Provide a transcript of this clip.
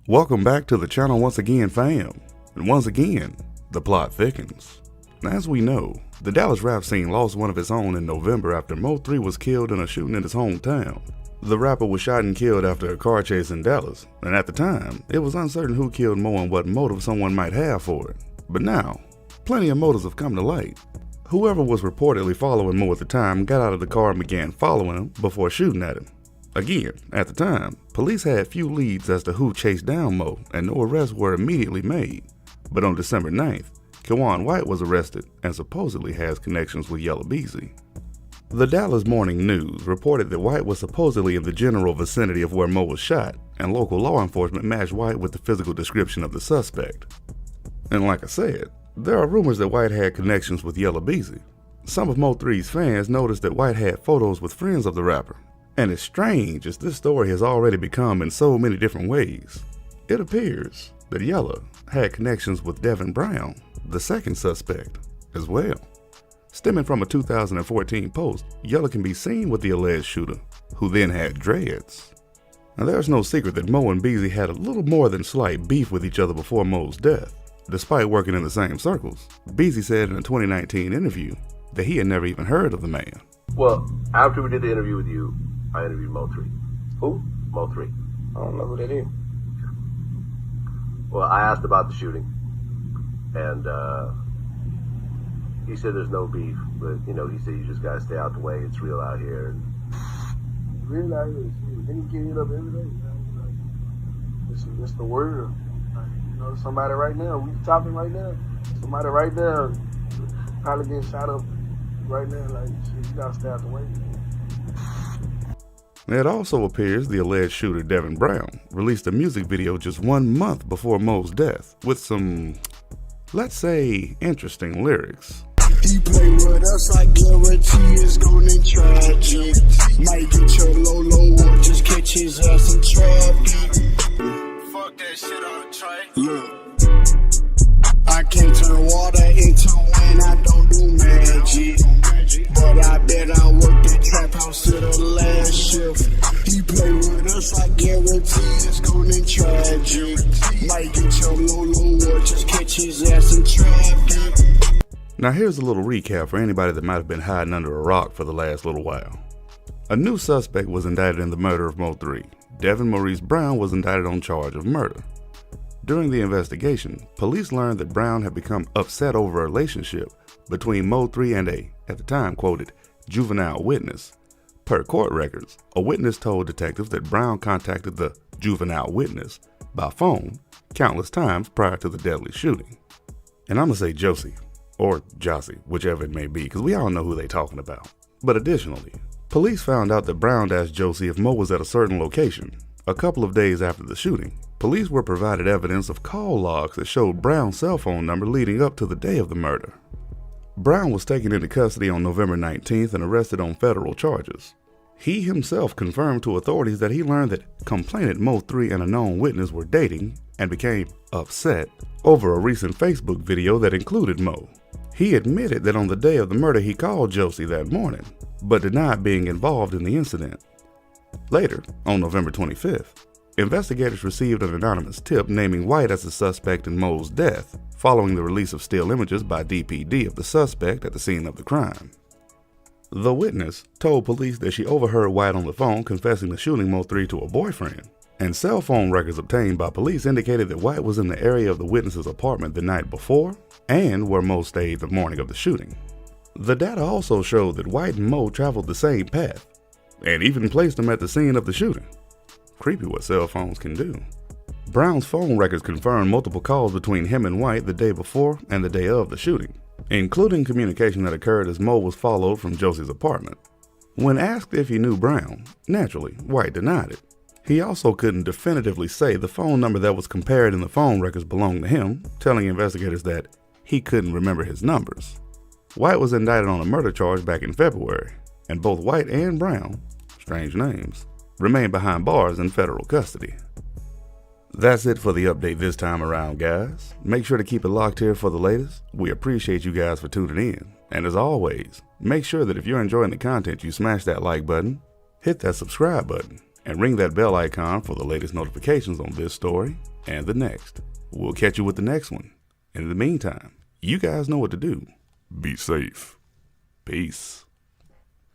Welcome back to the channel once again, fam. And once again, the plot thickens. As we know, the Dallas rap scene lost one of its own in November after Mo3 was killed in a shooting in his hometown. The rapper was shot and killed after a car chase in Dallas, and at the time, it was uncertain who killed Mo and what motive someone might have for it. But now, plenty of motives have come to light. Whoever was reportedly following Mo at the time got out of the car and began following him before shooting at him. Again, at the time, police had few leads as to who chased down Mo, and no arrests were immediately made. But on December 9th, Kwan White was arrested and supposedly has connections with Yella Beezy. The Dallas Morning News reported that White was supposedly in the general vicinity of where Mo was shot, and local law enforcement matched White with the physical description of the suspect. And like I said, there are rumors that White had connections with Yella Beezy. Some of Mo3's fans noticed that White had photos with friends of the rapper. And as strange as this story has already become in so many different ways, it appears that Yella had connections with Devin Brown, the second suspect, as well. Stemming from a 2014 post, Yella can be seen with the alleged shooter, who then had dreads. Now there's no secret that Mo and Beezy had a little more than slight beef with each other before Mo's death. Despite working in the same circles, Beezy said in a 2019 interview that he had never even heard of the man. Well, after we did the interview with you, I interviewed Mo3. Who? Mo3. I don't know who that is. Well, I asked about the shooting, and he said there's no beef, but he said you just gotta stay out the way. It's real out here. Real out here, niggas get hit up every day. It's the world. Somebody right now, we talking right now. Somebody right there probably getting shot up right now. Like, shit, you gotta stay out the way. It also appears the alleged shooter Devin Brown released a music video just 1 month before Mo's death with some, let's say, interesting lyrics. He play with us, I guarantee it's gonna tragic. Might get your low or just catch his ass in traffic. Fuck that shit on the train. Look, I can't turn water into wine, I don't do magic. But I bet I work that trap house to the last shift. He play with us, I guarantee it's gonna tragic. Might get your low or just catch his ass in traffic. Now here's a little recap for anybody that might have been hiding under a rock for the last little while. A new suspect was indicted in the murder of Mo3. Devin Maurice Brown was indicted on charge of murder. During the investigation, police learned that Brown had become upset over a relationship between Mo3 and at the time quoted, juvenile witness. Per court records, a witness told detectives that Brown contacted the juvenile witness by phone countless times prior to the deadly shooting. And I'm gonna say Josie, or Jossie, whichever it may be, because we all know who they talking about. But additionally, police found out that Brown asked Josie if Mo was at a certain location. A couple of days after the shooting, police were provided evidence of call logs that showed Brown's cell phone number leading up to the day of the murder. Brown was taken into custody on November 19th and arrested on federal charges. He himself confirmed to authorities that he learned that complainant Mo3 and a known witness were dating and became upset over a recent Facebook video that included Mo. He admitted that on the day of the murder he called Josie that morning, but denied being involved in the incident. Later, on November 25th, investigators received an anonymous tip naming White as the suspect in Mo's death, following the release of still images by DPD of the suspect at the scene of the crime. The witness told police that she overheard White on the phone confessing to shooting Mo3 to a boyfriend, and cell phone records obtained by police indicated that White was in the area of the witness's apartment the night before and where Mo stayed the morning of the shooting. The data also showed that White and Mo traveled the same path, and even placed them at the scene of the shooting. Creepy what cell phones can do. Brown's phone records confirmed multiple calls between him and White the day before and the day of the shooting, including communication that occurred as Mo was followed from Josie's apartment. When asked if he knew Brown, naturally, White denied it. He also couldn't definitively say the phone number that was compared in the phone records belonged to him, telling investigators that he couldn't remember his numbers. White was indicted on a murder charge back in February, and both White and Brown, strange names, remain behind bars in federal custody. That's it for the update this time around, guys. Make sure to keep it locked here for the latest. We appreciate you guys for tuning in. And as always, make sure that if you're enjoying the content, you smash that like button, hit that subscribe button, and ring that bell icon for the latest notifications on this story and the next. We'll catch you with the next one. And in the meantime, you guys know what to do. Be safe. Peace.